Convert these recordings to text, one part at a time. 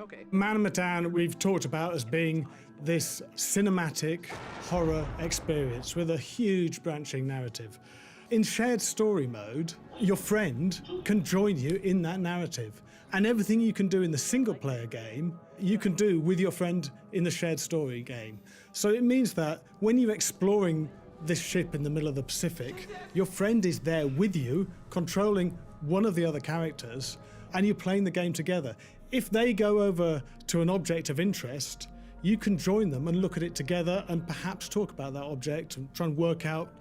Okay. Man of Medan we've talked about as being this cinematic horror experience with a huge branching narrative. In shared story mode, your friend can join you in that narrative. And everything you can do in the single-player game, you can do with your friend in the shared story game. So it means that when you're exploring this ship in the middle of the Pacific, your friend is there with you, controlling one of the other characters, and you're playing the game together. If they go over to an object of interest, you can join them and look at it together and perhaps talk about that object and try and work out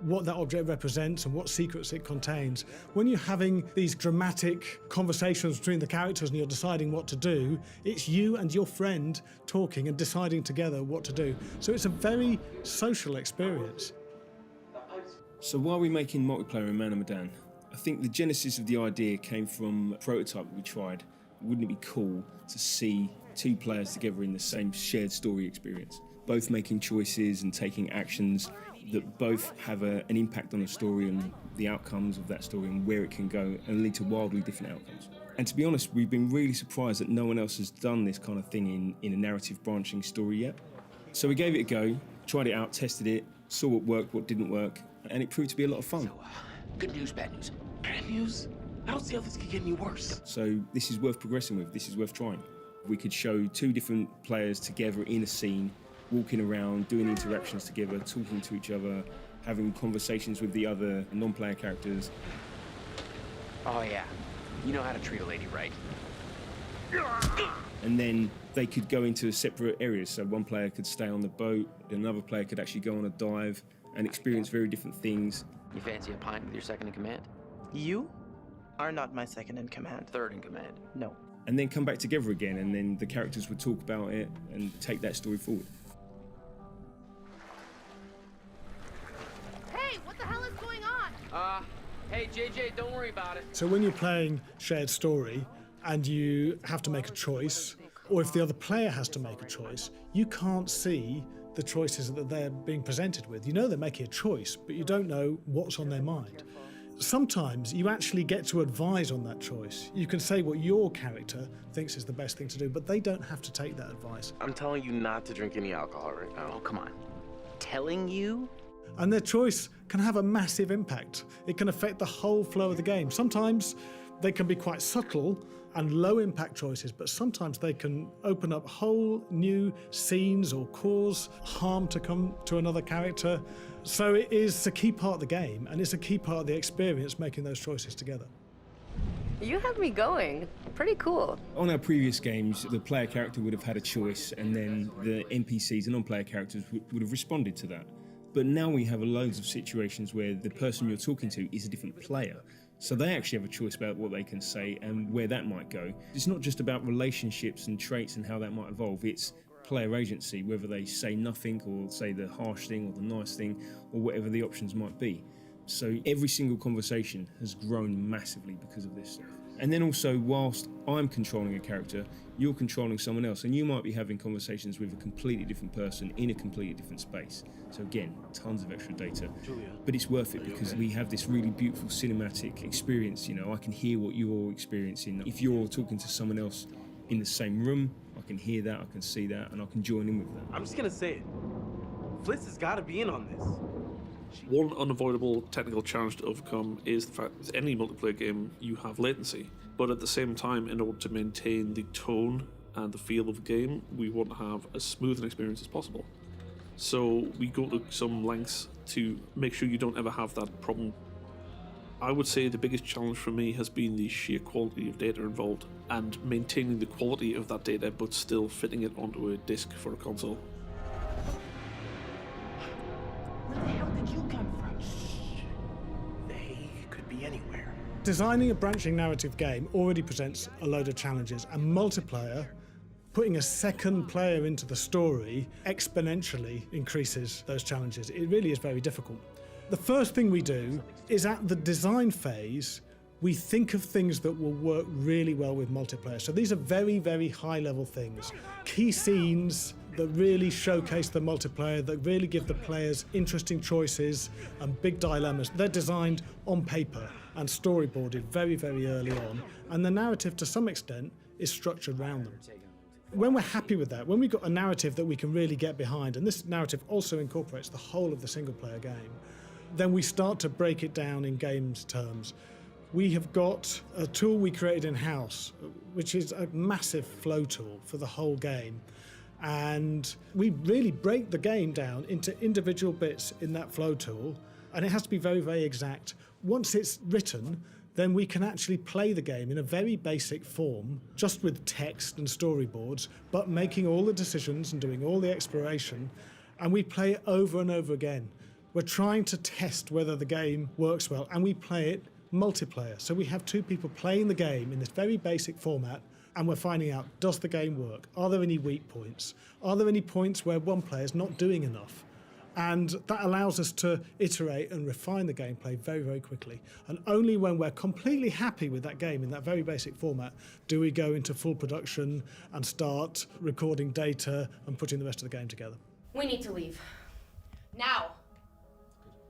what that object represents and what secrets it contains. When you're having these dramatic conversations between the characters and you're deciding what to do, it's you and your friend talking and deciding together what to do. So it's a very social experience. So why are we making multiplayer in Man of Medan? I think the genesis of the idea came from a prototype that we tried. Wouldn't it be cool to see two players together in the same shared story experience? Both making choices and taking actions that both have an impact on the story and the outcomes of that story and where it can go and lead to wildly different outcomes. And to be honest, we've been really surprised that no one else has done this kind of thing in a narrative branching story yet. So we gave it a go, tried it out, tested it, saw what worked, what didn't work, and it proved to be a lot of fun. So, good news, bad news. Bad news? I don't see how this could get any worse. So this is worth progressing with, this is worth trying. We could show two different players together in a scene, walking around, doing interactions together, talking to each other, having conversations with the other non-player characters. Oh yeah, you know how to treat a lady right. And then they could go into separate areas, so one player could stay on the boat, another player could actually go on a dive and experience very different things. You fancy a pint with your second in command? You are not my second in command. Third in command? No. And then come back together again, and then the characters would talk about it and take that story forward. What the hell is going on? Hey JJ, don't worry about it. So when you're playing shared story and you have to make a choice, or if the other player has to make a choice, you can't see the choices that they're being presented with. You know they're making a choice, but you don't know what's on their mind. Sometimes you actually get to advise on that choice. You can say what your character thinks is the best thing to do, but they don't have to take that advice. I'm telling you not to drink any alcohol right now. Oh, come on. Telling you? And their choice can have a massive impact. It can affect the whole flow of the game. Sometimes they can be quite subtle and low impact choices, but sometimes they can open up whole new scenes or cause harm to come to another character. So it is a key part of the game, and it's a key part of the experience making those choices together. You have me going. Pretty cool. On our previous games, the player character would have had a choice, and then the NPCs and non-player characters would have responded to that. But now we have loads of situations where the person you're talking to is a different player. So they actually have a choice about what they can say and where that might go. It's not just about relationships and traits and how that might evolve, it's player agency, whether they say nothing or say the harsh thing or the nice thing or whatever the options might be. So every single conversation has grown massively because of this stuff. And then also, whilst I'm controlling a character, you're controlling someone else, and you might be having conversations with a completely different person in a completely different space. So again, tons of extra data. But it's worth it because we have this really beautiful cinematic experience. You know, I can hear what you're experiencing. If you're talking to someone else in the same room, I can hear that, I can see that, and I can join in with that. I'm just gonna say it. Fliss has gotta be in on this. One unavoidable technical challenge to overcome is the fact that with any multiplayer game you have latency, but at the same time, in order to maintain the tone and the feel of the game, we want to have as smooth an experience as possible. So we go to some lengths to make sure you don't ever have that problem. I would say the biggest challenge for me has been the sheer quality of data involved and maintaining the quality of that data but still fitting it onto a disc for a console. Designing a branching narrative game already presents a load of challenges, and multiplayer, putting a second player into the story, exponentially increases those challenges. It really is very difficult. The first thing we do is at the design phase, we think of things that will work really well with multiplayer. So these are very, very high-level things. Key scenes that really showcase the multiplayer, that really give the players interesting choices and big dilemmas. They're designed on paper and storyboarded very, very early on. And the narrative, to some extent, is structured around them. When we're happy with that, when we've got a narrative that we can really get behind, and this narrative also incorporates the whole of the single-player game, then we start to break it down in games terms. We have got a tool we created in-house, which is a massive flow tool for the whole game. And we really break the game down into individual bits in that flow tool, and it has to be very, very exact. Once it's written, then we can actually play the game in a very basic form, just with text and storyboards, but making all the decisions and doing all the exploration, and we play it over and over again. We're trying to test whether the game works well, and we play it multiplayer. So we have two people playing the game in this very basic format, and we're finding out, does the game work? Are there any weak points? Are there any points where one player's not doing enough? And that allows us to iterate and refine the gameplay very, very quickly. And only when we're completely happy with that game in that very basic format do we go into full production and start recording data and putting the rest of the game together. We need to leave. Now!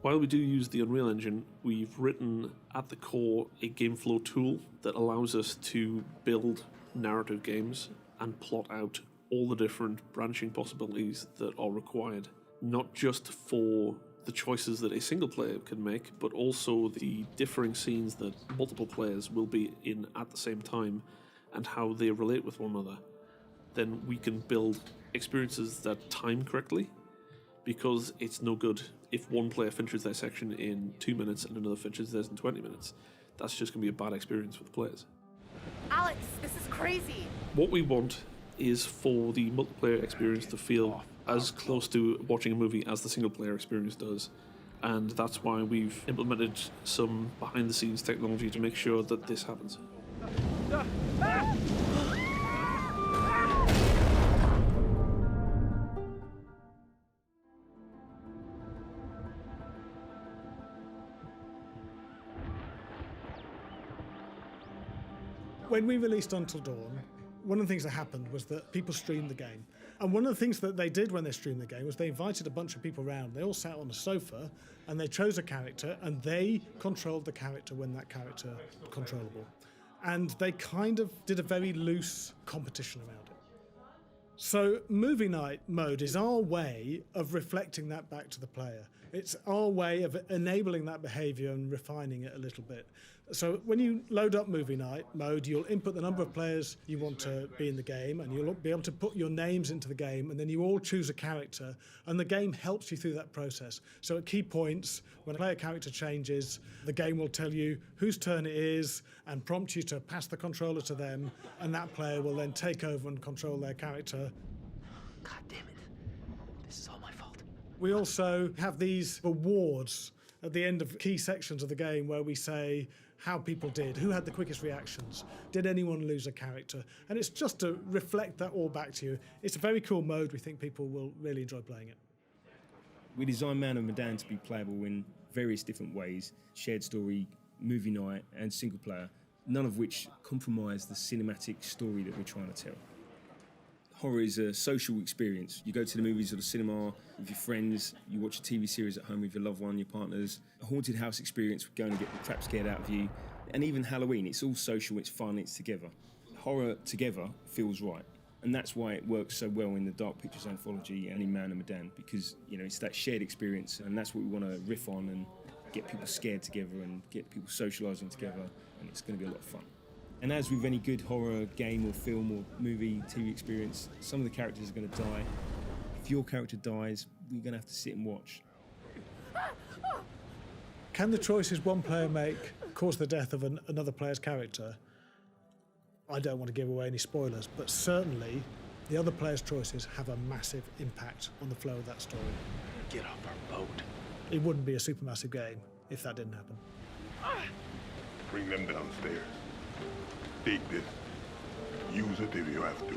While we do use the Unreal Engine, we've written at the core a game flow tool that allows us to build narrative games and plot out all the different branching possibilities that are required. Not just for the choices that a single player can make, but also the differing scenes that multiple players will be in at the same time and how they relate with one another. Then we can build experiences that time correctly, because it's no good if one player finishes their section in 2 minutes and another finishes theirs in 20 minutes. That's just going to be a bad experience for the players. Alex, this is crazy! What we want is for the multiplayer experience to feel as close to watching a movie as the single player experience does. And that's why we've implemented some behind the scenes technology to make sure that this happens. When we released Until Dawn, one of the things that happened was that people streamed the game. And one of the things that they did when they streamed the game was they invited a bunch of people around. They all sat on a sofa and they chose a character and they controlled the character when that character was controllable. And they kind of did a very loose competition around it. So movie night mode is our way of reflecting that back to the player. It's our way of enabling that behavior and refining it a little bit. So when you load up movie night mode, you'll input the number of players you want to be in the game, and you'll be able to put your names into the game, and then you all choose a character, and the game helps you through that process. So at key points, when a player character changes, the game will tell you whose turn it is and prompt you to pass the controller to them, and that player will then take over and control their character. God damn it. This is all my fault. We also have these awards at the end of key sections of the game where we say how people did, who had the quickest reactions, did anyone lose a character? And it's just to reflect that all back to you. It's a very cool mode. We think people will really enjoy playing it. We designed Man and Medan to be playable in various different ways, shared story, movie night and single player, none of which compromise the cinematic story that we're trying to tell. Horror is a social experience. You go to the movies or the cinema with your friends, you watch a TV series at home with your loved one, your partners. A haunted house experience, going to get the crap scared out of you. And even Halloween, it's all social, it's fun, it's together. Horror together feels right. And that's why it works so well in the Dark Pictures Anthology and in Man and Medan, because it's that shared experience, and that's what we want to riff on and get people scared together and get people socialising together, and it's going to be a lot of fun. And as with any good horror game or film or movie, TV experience, some of the characters are going to die. If your character dies, we're going to have to sit and watch. Can the choices one player make cause the death of another player's character? I don't want to give away any spoilers, but certainly the other player's choices have a massive impact on the flow of that story. Get off our boat. It wouldn't be a Supermassive game if that didn't happen. Bring them downstairs. Take this. Use it if you have to.